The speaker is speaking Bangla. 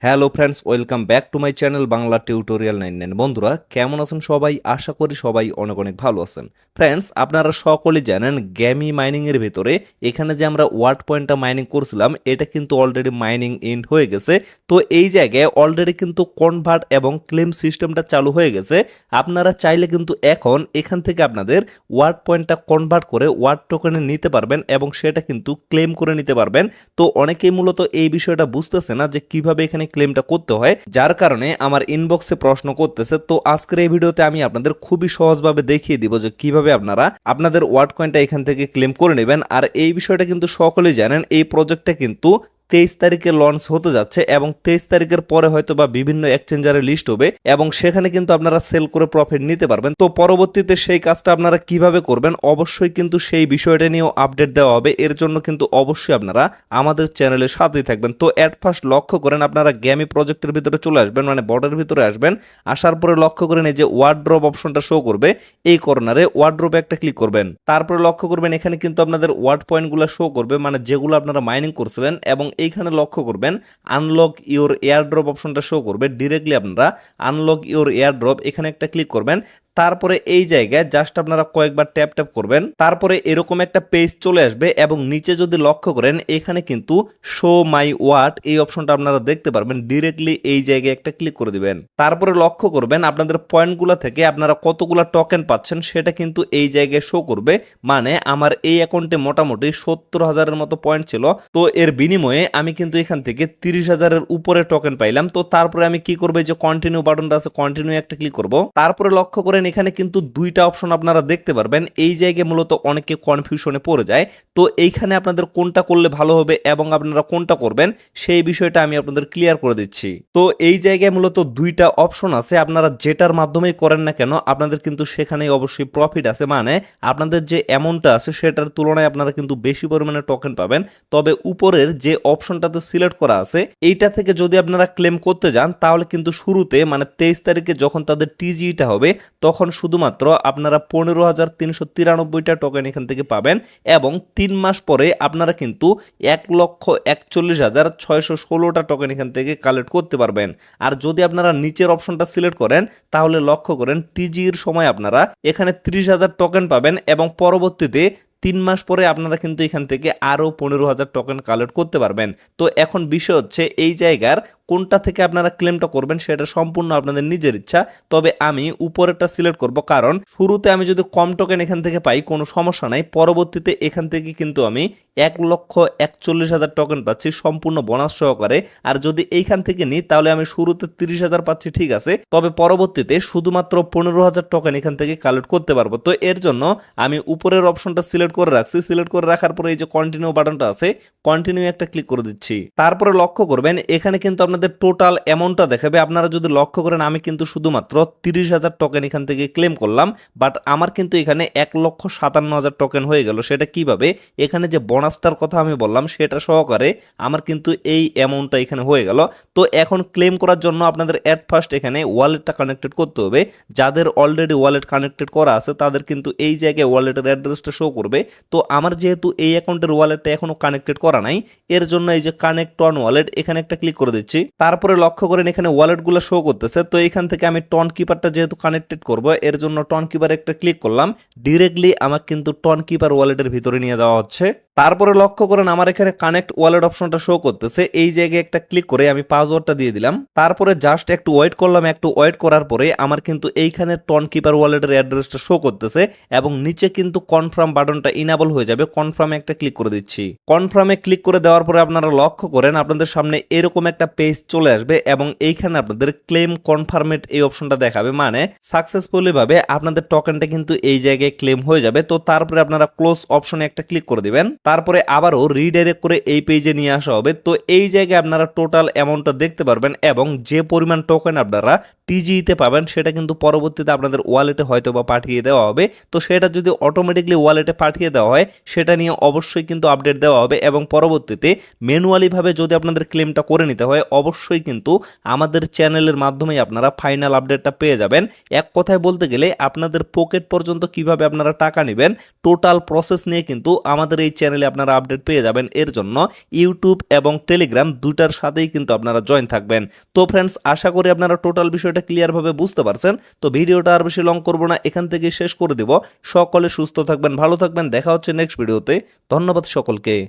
Hello friends, welcome back to my channel Bangla tutorial 99। বন্ধুরা কেমন আছেন সবাই? আশা করি সবাই অনেক অনেক ভালো আছেন। ফ্রেন্ডস, আপনারা সকলেই জানেন গ্যামি মাইনিংয়ের ভিতরে এখানে যে আমরা ওয়ার্ড পয়েন্টটা মাইনিং করছিলাম এটা কিন্তু অলরেডি মাইনিং এন্ড হয়ে গেছে। তো এই জায়গায় অলরেডি কিন্তু কনভার্ট এবং ক্লেম সিস্টেমটা চালু হয়ে গেছে। আপনারা চাইলে কিন্তু এখন এখান থেকে আপনাদের ওয়ার্ড পয়েন্টটা কনভার্ট করে ওয়ার্ড টোকেনে নিতে পারবেন এবং সেটা কিন্তু ক্লেম করে নিতে পারবেন। তো অনেকেই মূলত এই বিষয়টা বুঝতেছে না যে কিভাবে এখানে ক্লেমটা করতে হয়, যার কারণে আমার ইনবক্সে প্রশ্ন করতেছে। তো আজকের এই ভিডিওতে আমি আপনাদের খুবই সহজভাবে দেখিয়ে দিব যে কিভাবে আপনারা আপনাদের ওয়ার্ড কয়েনটা এখান থেকে ক্লেম করে নেবেন। আর এই বিষয়টা কিন্তু সকলেই জানেন, এই প্রজেক্টটা কিন্তু 23 তারিখে লঞ্চ হতে যাচ্ছে এবং 23 তারিখের পরে হয়তো বা বিভিন্ন এক্সচেঞ্জারে লিস্ট হবে এবং সেখানে কিন্তু আপনারা সেল করে প্রফিট নিতে পারবেন। তো পরবর্তীতে সেই কাজটা আপনারা কিভাবে করবেন অবশ্যই কিন্তু সেই বিষয়টা নিয়েও আপডেট দেওয়া হবে। এর জন্য কিন্তু অবশ্যই আপনারা আমাদের চ্যানেলের সাথেই থাকবেন। তো অ্যাট ফার্স্ট লক্ষ্য করেন আপনারা গ্যামি প্রজেক্টের ভিতরে চলে আসবেন, মানে বর্ডের ভিতরে আসবেন। আসার পরে লক্ষ্য করেন এই যে ওয়ার্ড্রপ অপশনটা শো করবে, এই কর্নারে ওয়ার্ড্রপে একটা ক্লিক করবেন। তারপরে লক্ষ্য করবেন এখানে কিন্তু আপনাদের ওয়ার্ড পয়েন্টগুলো শো করবে, মানে যেগুলো আপনারা মাইনিং করছিলেন। এবং এইখানে লক্ষ্য করবেন আনলক ইওর এয়ারড্রপ অপশনটা শো করবে। ডিরেক্টলি আপনারা আনলক ইওর এয়ারড্রপ এখানে একটা ক্লিক করবেন। তারপরে এই জায়গায় জাস্ট আপনারা কয়েকবার ট্যাপ ট্যাপ করবেন, তারপরে এরকম একটা পেজ চলে আসবে এবং নিচে যদি লক্ষ্য করেন এখানে কিন্তু শো মাই ওয়াট এই অপশনটা আপনারা দেখতে পারবেন। ডিরেক্টলি এই জায়গায় একটা ক্লিক করে দিবেন। তারপরে লক্ষ্য করবেন আপনাদের পয়েন্টগুলো থেকে আপনারা কতগুলো টোকেন পাচ্ছেন সেটা কিন্তু এই জায়গায় শো করবে। মানে আমার এই অ্যাকাউন্টে মোটামুটি 70,000-এর মতো পয়েন্ট ছিল। তো এর বিনিময়ে আমি কিন্তু এখান থেকে 30,000-এর উপরে টোকেন পাইলাম। তো তারপরে আমি কি করবো, যে কন্টিনিউ বাটনটা আছে কন্টিনিউ একটা ক্লিক করব। তারপরে লক্ষ্য করেন এখানে কিন্তু দুইটা অপশন আপনারা দেখতে পারবেন। এই জায়গায় মূলত অনেকে কনফিউশনে পড়ে যায়। তো এইখানে আপনাদের কোনটা করলে ভালো হবে এবং আপনারা কোনটা করবেন সেই বিষয়টা আমি আপনাদের ক্লিয়ার করে দিচ্ছি। তো এই জায়গায় মূলত দুইটা অপশন আছে, আপনারা যেটার মাধ্যমেই করেন না কেন আপনাদের কিন্তু সেখানেই অবশ্যই প্রফিট আছে। মানে আপনাদের যে অ্যামাউন্টটা আছে সেটার তুলনায় আপনারা কিন্তু বেশি পরিমাণে টোকেন পাবেন। তবে উপরের যে অপশনটাতে সিলেক্ট করা আছে এইটা থেকে যদি আপনারা ক্লেম করতে যান তাহলে কিন্তু শুরুতে মানে 23 তারিখে যখন তাদের টিজিটা হবে তখন শুধুমাত্র আপনারা 15,393টা টোকেন এখান থেকে পাবেন এবং 3 মাস পরে আপনারা কিন্তু 1,41,616টা টোকেন এখান থেকে কালেক্ট করতে পারবেন। আর যদি আপনারা নিচের অপশনটা সিলেক্ট করেন তাহলে লক্ষ্য করেন টিজির সময় আপনারা এখানে 30,000 টোকেন পাবেন এবং পরবর্তীতে 3 মাস পরে আপনারা কিন্তু এখান থেকে আরও 15,000 টোকেন কালেক্ট করতে পারবেন। তো এখন বিষয় হচ্ছে এই জায়গার কোনটা থেকে আপনারা ক্লেমটা করবেন সেটা সম্পূর্ণ আপনাদের নিজের ইচ্ছা। তবে আমি উপরেরটা সিলেক্ট করব, কারণ শুরুতে আমি যদি কম টোকেন এখান থেকে পাই কোনো সমস্যা নাই, পরবর্তীতে এখান থেকে কিন্তু আমি 1,41,000 টোকেন পাচ্ছি সম্পূর্ণ বোনাস সহকারে। আর যদি এইখান থেকে নিই তাহলে আমি শুরুতে 30,000 পাচ্ছি, ঠিক আছে, তবে পরবর্তীতে শুধুমাত্র 15,000 টোকেন এখান থেকে কালেক্ট করতে পারবো। তো এর জন্য আমি উপরের অপশনটা সিলেক্ট করে রাখছি। সিলেক্ট করে রাখার পরে এই যে কন্টিনিউ বাটনটা আছে কন্টিনিউ একটা ক্লিক করে দিচ্ছি। তারপরে লক্ষ্য করবেন এখানে কিন্তু আপনাদের টোটাল অ্যামাউন্টটা দেখাবে। আপনারা যদি লক্ষ্য করেন আমি কিন্তু শুধুমাত্র 30,000 টোকেন এখান থেকে ক্লেম করলাম, বাট আমার কিন্তু এখানে 1,57,000 টোকেন হয়ে গেল। সেটা কিভাবে, এখানে যে বোনাসটার কথা আমি বললাম সেটা সহকারে আমার কিন্তু এই অ্যামাউন্টটা এখানে হয়ে গেল। তো এখন ক্লেম করার জন্য আপনাদের অ্যাট ফার্স্ট এখানে ওয়ালেটটা কানেক্টেড করতে হবে। যাদের অলরেডি ওয়ালেট কানেক্টেড করা আছে তাদের কিন্তু এই জায়গায় ওয়ালেটের অ্যাড্রেসটা শো করবে। তো আমার যেহেতু এই অ্যাকাউন্টের ওয়ালেটটা এখনো কানেক্টেড করা নাই, এর জন্য এই যে কানেক্ট অন ওয়ালেট এখানে একটা ক্লিক করে দিচ্ছি। তারপরে লক্ষ্য করেন এখানে ওয়ালেটগুলো শো করতেছে। তো এখান থেকে আমি টন কিপারটা যেহেতু কানেক্টেড করব এর জন্য টন কিপার একটা ক্লিক করলাম। ডিরেক্টলি আমাকে কিন্তু টন কিপার ওয়ালেটের ভিতরে নিয়ে যাওয়া হচ্ছে। তারপরে লক্ষ্য করেন আমার এখানে কানেক্ট ওয়ালেট অপশনটা শো করতেছে। এই জায়গায় একটা ক্লিক করে আমি পাসওয়ার্ডটা দিয়ে দিলাম। তারপরে জাস্ট একটু ওয়েট করলাম। একটু ওয়েট করার পরে আমার কিন্তু এইখানে টন কিপার ওয়ালেটের অ্যাড্রেসটা শো করতেছে এবং নিচে কিন্তু কনফার্ম বাটনটা ইনেবল হয়ে যাবে। কনফার্মে একটা ক্লিক করে দিচ্ছি। কনফার্মে ক্লিক করে দেওয়ার পরে আপনারা লক্ষ্য করেন আপনাদের সামনে এরকম একটা পেজ চলে আসবে এবং এইখানে আপনাদের ক্লেম কনফার্মেট এই অপশনটা দেখাবে। মানে সাকসেসফুলি ভাবে আপনাদের টোকেনটা কিন্তু এই জায়গায় ক্লেম হয়ে যাবে। তো তারপরে আপনারা ক্লোজ অপশনে একটা ক্লিক করে দিবেন। তারপরে আবারও রিডাইরেক্ট করে এই পেজে নিয়ে আসা হবে। তো এই জায়গায় আপনারা টোটাল অ্যামাউন্টটা দেখতে পারবেন এবং যে পরিমাণ টোকেন আপনারা টিজিইতে পাবেন সেটা কিন্তু পরবর্তীতে আপনাদের ওয়ালেটে হয়তো বা পাঠিয়ে দেওয়া হবে। তো সেটা যদি অটোমেটিকলি ওয়ালেটে পাঠিয়ে দেওয়া হয় সেটা নিয়ে অবশ্যই কিন্তু আপডেট দেওয়া হবে এবং পরবর্তীতে ম্যানুয়ালিভাবে যদি আপনাদের ক্লেমটা করে নিতে হয় অবশ্যই কিন্তু আমাদের চ্যানেলের মাধ্যমেই আপনারা ফাইনাল আপডেটটা পেয়ে যাবেন। এক কথায় বলতে গেলে আপনাদের পকেট পর্যন্ত কিভাবে আপনারা টাকা নেবেন টোটাল প্রসেস নিয়ে কিন্তু আমাদের এই চ্যানেলে আপনারা আপডেট পেয়ে যাবেন। এর জন্য ইউটিউব এবং টেলিগ্রাম দুইটার সাথেই কিন্তু আপনারা জয়েন থাকবেন। তো ফ্রেন্ডস, আশা করি আপনারা টোটাল বিষয়টা ক্লিয়ারভাবে বুঝতে পারছেন। তো ভিডিওটা আর বেশি লং করব না, এখান থেকে শেষ করে দেব। সকলে সুস্থ থাকবেন, ভালো থাকবেন, দেখা হচ্ছে নেক্সট ভিডিওতে। ধন্যবাদ সকলকে।